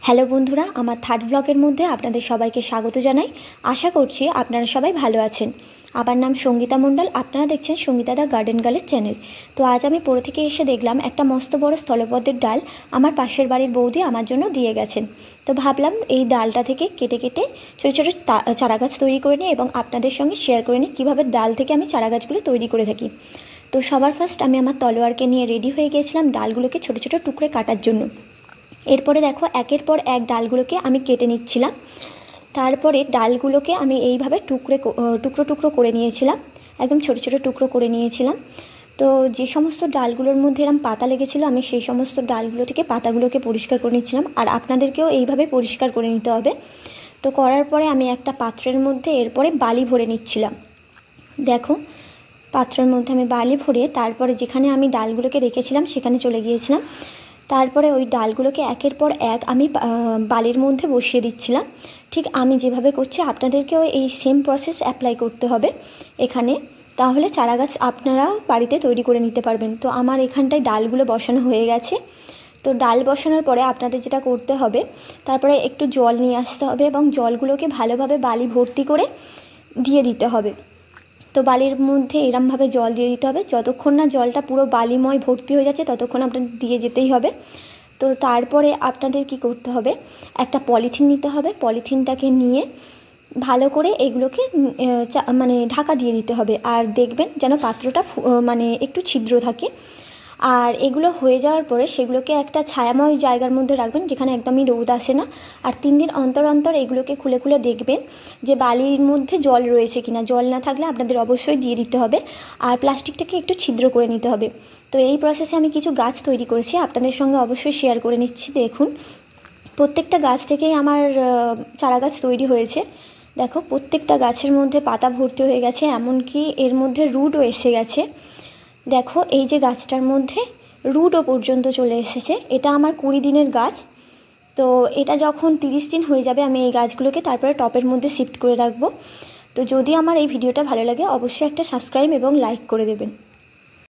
Hello বন্ধুরা, আমার third ব্লগের মধ্যে আপনাদের সবাইকে স্বাগত জানাই। আশা করছি আপনারা সবাই ভালো আছেন। আমার নাম সঙ্গীতা মণ্ডল, আপনারা দেখছেন সঙ্গীতা দা গার্ডেন গার্লের চ্যানেল। তো আজ আমি পড়ে থেকে এসে দেখলাম একটা মস্ত বড় স্থলপদ্মের ডাল আমার পাশের বাড়ির বৌদি আমার জন্য দিয়ে গেছেন। তো ভাবলাম এই ডালটা থেকে কেটে কেটে ছোটো ছোটো চারা গাছ তৈরি করে নিই এবং আপনাদের সঙ্গে শেয়ার করে নিই কীভাবে ডাল থেকে আমি চারা গাছগুলো তৈরি করে থাকি। তো সবার ফার্স্ট আমি আমার তলোয়ারকে নিয়ে রেডি হয়ে গিয়েছিলাম ডালগুলোকে ছোটো ছোটো টুকরে কাটার জন্য। এরপরে দেখো একের পর এক ডালগুলোকে আমি কেটে নিচ্ছিলাম। তারপরে ডালগুলোকে আমি এইভাবে টুকরো টুকরো করে নিয়েছিলাম, একদম ছোটো ছোটো টুকরো করে নিয়েছিলাম। তো যে সমস্ত ডালগুলোর মধ্যে এরকম পাতা লেগেছিলো আমি সেই সমস্ত ডালগুলো থেকে পাতাগুলোকে পরিষ্কার করে নিচ্ছিলাম, আর আপনাদেরকেও এইভাবে পরিষ্কার করে নিতে হবে। তো করার পরে আমি একটা পাত্রের মধ্যে এরপরে বালি ভরে নিচ্ছিলাম। দেখো পাত্রের মধ্যে আমি বালি ভরে তারপরে যেখানে আমি ডালগুলোকে রেখেছিলাম সেখানে চলে গিয়েছিলাম। তারপরে ওই ডালগুলোকে একের পর এক আমি বালির মধ্যে বসিয়ে দিচ্ছিলাম। ঠিক আমি যেভাবে করছি আপনাদেরকেও এই সেম প্রসেস অ্যাপ্লাই করতে হবে এখানে, তাহলে চারা গাছ আপনারাও বাড়িতে তৈরি করে নিতে পারবেন। তো আমার এখানটায় ডালগুলো বসানো হয়ে গেছে। তো ডাল বসানোর পরে আপনাদের যেটা করতে হবে, তারপরে একটু জল নিয়ে আসতে হবে এবং জলগুলোকে ভালোভাবে বালি ভর্তি করে দিয়ে দিতে হবে। তো বালির মধ্যে এরমভাবে জল দিয়ে দিতে হবে, যতক্ষণ না জলটা পুরো বালিময় ভর্তি হয়ে যাচ্ছে ততক্ষণ আপনাদের দিয়ে যেতেই হবে। তো তারপরে আপনাদের কি করতে হবে, একটা পলিথিন নিতে হবে, পলিথিনটাকে নিয়ে ভালো করে এগুলোকে মানে ঢাকা দিয়ে দিতে হবে। আর দেখবেন যেন পাত্রটা মানে একটু ছিদ্র থাকে। আর এগুলো হয়ে যাওয়ার পরে সেগুলোকে একটা ছায়াময় জায়গার মধ্যে রাখবেন যেখানে একদমই রোদ আসে না। আর 3 দিন অন্তর অন্তর এগুলোকে খুলে খুলে দেখবেন যে বালির মধ্যে জল রয়েছে কিনা। জল না থাকলে আপনাদের অবশ্যই দিয়ে দিতে হবে, আর প্লাস্টিকটাকে একটু ছিদ্র করে নিতে হবে। তো এই প্রসেসে আমি কিছু গাছ তৈরি করেছি, আপনাদের সঙ্গে অবশ্যই শেয়ার করে নিচ্ছি। দেখুন প্রত্যেকটা গাছ থেকেই আমার চারা গাছ তৈরি হয়েছে। দেখো প্রত্যেকটা গাছের মধ্যে পাতা ভর্তি হয়ে গেছে, এমনকি এর মধ্যে রুটও এসে গেছে। দেখো এই যে গাছটার মধ্যে রুটও পর্যন্ত চলে এসেছে। এটা আমার 20 দিনের গাছ। তো এটা যখন 30 দিন হয়ে যাবে আমি এই গাছগুলোকে তারপরে টপের মধ্যে শিফট করে রাখবো। তো যদি আমার এই ভিডিওটা ভালো লাগে অবশ্যই একটা সাবস্ক্রাইব এবং লাইক করে দেবেন।